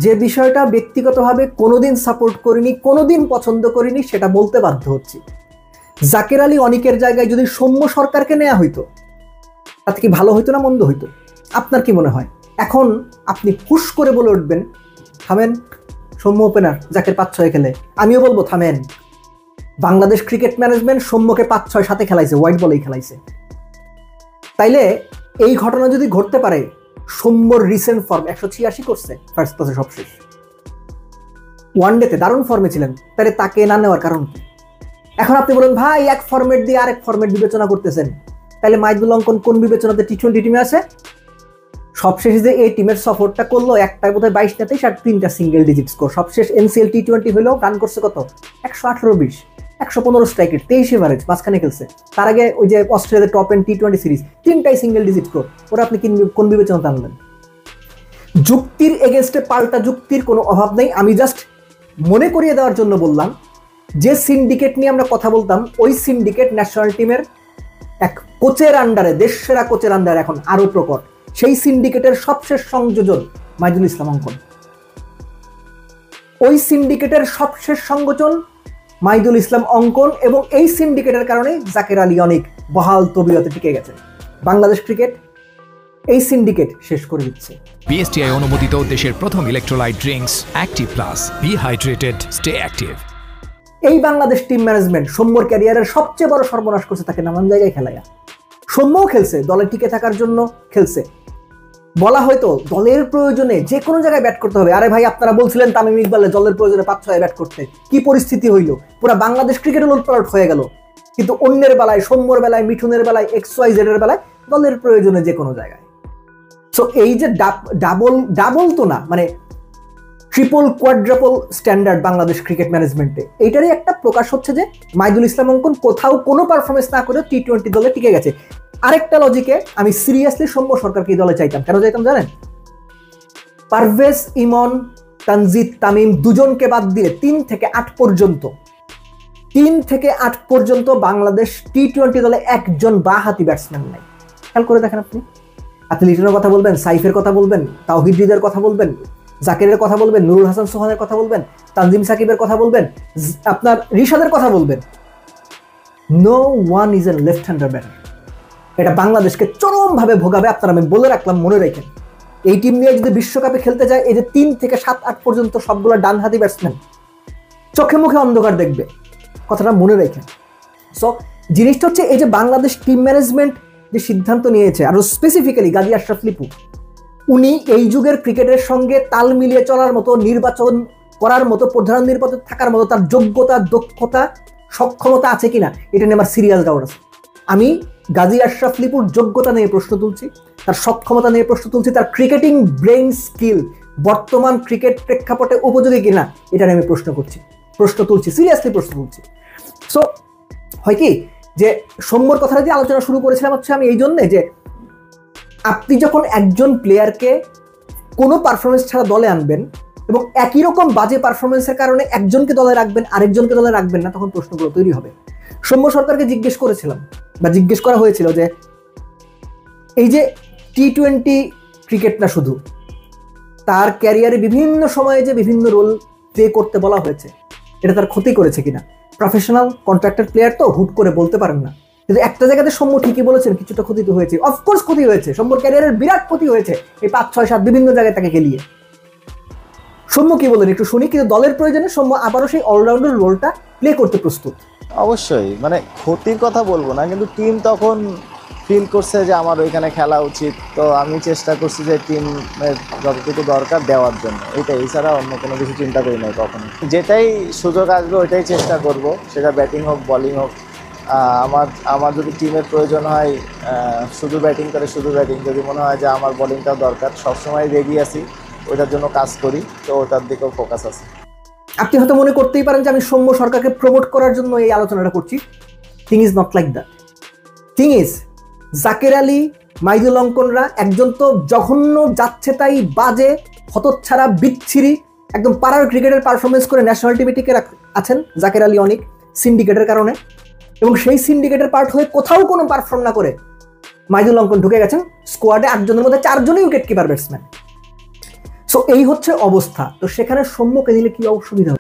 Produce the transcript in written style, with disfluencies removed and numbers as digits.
যে বিষয়টা ব্যক্তিগতভাবে কোনোদিন সাপোর্ট করিনি, কোনোদিন পছন্দ করিনি, সেটা বলতে বাধ্য হচ্ছি। জাকের আলী অনিকের জায়গায় যদি সৌম্য সরকারকে নেওয়া হইতো, তাতে কি ভালো হইতো না মন্দ হইতো? আপনার কি মনে হয়? এখন আপনি হুশ করে বলে উঠবেন থামেন, সৌম্য ওপেনার, জাকের 5-6 খেলে। আমিও বলবো থামেন, বাংলাদেশ ক্রিকেট ম্যানেজমেন্ট সৌম্যকে 5-6 সাথে খেলাইছে, হোয়াইট বলেই খেলাইছে। তাইলে এই ঘটনা যদি ঘটতে পারে, সৌম্যর রিসেন্ট ফর্ম 186 করছে ফার্স্ট ক্লাসে সবশেষ, ওয়ানডেতে দারুণ ফর্মে ছিলেন, তাহলে তাকে না নেওয়ার কারণ কি? এখন আপনি বলেন ভাই এক ফরম্যাট দিয়ে আরেক ফরম্যাট বিবেচনা করতেছেন, তাহলে মাইদুল অঙ্কন কোন বিবেচনাতে টি20 টিমে আছে? সবশেষে যে এই টিমের সফরটা করলো, একটাই বোধহয় 22 না 23 আর 3টা সিঙ্গেল ডিজিট স্কোর। সবশেষ এনসিএল টি20 হইলেও রান করছে কত? 118-20, 115 স্ট্রাইক রেট, 23 এভারেজ, মাঝখানে খেলছে। তার আগে ওই যে অস্ট্রেলিয়ার টপ এন্ড টি20 সিরিজ, 3টাই সিঙ্গেল ডিজিট স্কোর। ওরা আপনি কোন বিবেচনাতে আনলেন? যুক্তির এগেনস্টে পাল্টা যুক্তির কোনো অভাব নেই। আমি জাস্ট মনে করিয়ে দেওয়ার জন্য বললাম, যে সিন্ডিকেট নিয়ে আমরা কথা বলতাম, ওই সিন্ডিকেট ন্যাশনাল টিমের এক কোচের আন্ডারে, দেশসেরা কোচের আন্ডারে এখন আরো প্রকট। সেই সিন্ডিকেটের সবশেষ সংযোজন মাইদুল ইসলাম অঙ্কন। ওই সিন্ডিকেটের সবশেষ সংযোজন মাইদুল ইসলাম অঙ্কন, এবং এই সিন্ডিকেটের কারণে জাকের আলী অনিক বহাল তবিয়তে টিকে গেছে। বাংলাদেশ ক্রিকেট এই সিন্ডিকেট শেষ করে দিচ্ছে। বিএসটিআই অনুমোদিত দেশের প্রথম electrolyte drinks active plus, be hydrated, stay active. এই বাংলাদেশ টিম ম্যানেজমেন্ট সৌম্যর ক্যারিয়ারের সবচেয়ে বড় সর্বনাশ করছে, তাকে নানান জায়গায় খেলায়া। সৌম্যও খেলছে, দলে টিকে থাকার জন্য খেলছে। বলা হয়তো দলের প্রয়োজনে যে কোনো জায়গায় ব্যাট করতে হবে। আরে ভাই, আপনারা বলছিলেন তামিম ইকবালের দলের প্রয়োজনে 5-6 ব্যাট করতে, কি পরিস্থিতি হইল? পুরো বাংলাদেশ ক্রিকেট উলটপালট হয়ে গেল। কিন্তু অন্যের বেলায়, সৌম্যর বেলায়, মিঠুনের বেলায়, XYZ এর বেলায় দলের প্রয়োজনে যে কোনো জায়গায়। সো এই যে ডাবল তো না, মানে triple quadruple standard Bangladesh cricket ম্যানেজমেন্টে, এইটারই একটা প্রকাশ হচ্ছে যে মাইদুল ইসলাম অঙ্কন কোথাও কোনো পারফরমেন্স না করে টি20 দলে টিকে গেছে। আরেকটা লজিকে আমি সিরিয়াসলি সৌম্য সরকারকে দলে চাইতাম। কেন চাইতাম জানেন? পারভেজ, ইমন, তানজিদ, তামিম দুজনকে বাদ দিয়ে 3 থেকে 8 পর্যন্ত বাংলাদেশ টি20 দলে একজন বাঁহাতি ব্যাটসম্যান নাই। খেয়াল করে দেখেন আপনি লিটনের কথা বলবেন, সাইফের কথা বলবেন, তাওহিদ হৃদয়ের কথা বলবেন, জাকিরের কথা বলবেন, নুরুল হাসান সোহানের কথা বলবেন, তানজিম সাকিবের কথা বলবেন, আপনার রিশাদের কথা বলবেন, no one is a left hander batter. এটা বাংলাদেশকে চরমভাবে ভোগাবে। আপনারা আমি বলে রাখলাম, মনে রাখেন, এই টিম নিয়ে যদি বিশ্বকাপে খেলতে যায়, এই যে 3 থেকে 7-8 পর্যন্ত সবগুলো ডানহাতি ব্যাটসম্যান, চোখে মুখে অন্ধকার দেখবে, কথাটা মনে রাখেন। সো জিনিসটা হচ্ছে, এই যে বাংলাদেশ টিম ম্যানেজমেন্ট যে সিদ্ধান্ত নিয়েছে, আরো স্পেসিফিক্যালি গাজী আশরাফ লিপু, উনি এই যুগের ক্রিকেটের সঙ্গে তাল মিলিয়ে চলার মতো, নির্বাচন করার মতো, প্রধান নির্বাচন থাকার মতো তার যোগ্যতা, দক্ষতা, সক্ষমতা আছে কিনা, এটা নিয়ে আমার সিরিয়াস ডাউট আছে। আমি গাজী আশরাফ লিপুর যোগ্যতা নিয়ে প্রশ্ন তুলছি, তার সক্ষমতা নিয়ে প্রশ্ন তুলছি, তার ক্রিকেটিং ব্রেইন স্কিল বর্তমান ক্রিকেট প্রেক্ষাপটে উপযোগী কিনা, এটা নিয়ে আমি প্রশ্ন তুলছি, সিরিয়াসলি প্রশ্ন তুলছি। সো হয় কি, যে সৌম্যর কথাটা যে আলোচনা শুরু করেছিলাম হচ্ছে আমি এই জন্যে, যে আপনি যখন একজন প্লেয়ারকে কোনো পারফরমেন্স ছাড়া দলে আনবেন এবং একই রকম বাজে পারফরমেন্সের কারণে একজনকে দলে রাখবেন, আরেকজনকে দলে রাখবেন না, তখন প্রশ্নগুলো তৈরি হবে। সৌম্য সরকারকে জিজ্ঞেস করা হয়েছিল যে এই যে টি20 ক্রিকেট না শুধু, তার ক্যারিয়ারে বিভিন্ন সময়ে যে বিভিন্ন রোল প্লে করতে বলা হয়েছে, এটা তার ক্ষতি করেছে কিনা। প্রফেশনাল কন্ট্রাক্টেড প্লেয়ার তো হুট করে বলতে পারেন না, কিন্তু একটা জায়গাতে সৌম্য ঠিকই বলেছেন, কিছুটা ক্ষতি তো হয়েছে। অফকোর্স ক্ষতি হয়েছে, সৌম্যর ক্যারিয়ারের বিরাট ক্ষতি হয়েছে এই 5-6-7 বিভিন্ন জায়গায় তাকে খেলিয়ে। সৌম্য কি বলেন একটু শুনি, কিন্তু দলের প্রয়োজনে সৌম্য আবারও সেই অলরাউন্ডার রোলটা প্লে করতে প্রস্তুত। অবশ্যই, মানে ক্ষতির কথা বলবো না, কিন্তু টিম তখন ফিল করছে যে আমার ওইখানে খেলা উচিত, তো আমি চেষ্টা করছি যে টিমের যতটুকু দরকার দেওয়ার জন্য, এইটাই, এছাড়া অন্য কোনো কিছু চিন্তা করি নাই কখনো। যেটাই সুযোগ আসবে ওইটাই চেষ্টা করব, সেটা ব্যাটিং হোক বলিং হোক। আমার যদি টিমের প্রয়োজন হয় শুধু ব্যাটিং করে শুধু ব্যাটিং, যদি মনে হয় যে আমার বোলিংটাও দরকার, সবসময় রেডি আছি, ওইটার জন্য কাজ করি, তো ওটার দিকেও ফোকাস আছে। আপনি হয়তো মনে করতেই পারেন যে আমি সৌম্য সরকারকে প্রমোট করার জন্য এই আলোচনাটা করছি। Thing is not like that. Thing is, Zaker Ali, Maidul অঙ্কনরা একজন তো জঘন্য, যাচ্ছে তাই বাজে, হতচ্ছাড়া, বিচ্ছিরি, একদম পাড়ার ক্রিকেটের পারফরমেন্স করে ন্যাশনাল টিমে টিকে আছেন জাকের আলী অনেক সিন্ডিকেটের কারণে, এবং সেই সিন্ডিকেটের পার্ট হয়ে কোথাও কোনো পারফর্ম না করে মাইদুল অঙ্কন ঢুকে গেছেন স্কোয়াডে 8 জনের মধ্যে 4 জনই wicket keeper batsman. So so এই হচ্ছে অবস্থা। তো সেখানে সৌম্যকে নিলে কি অসুবিধা?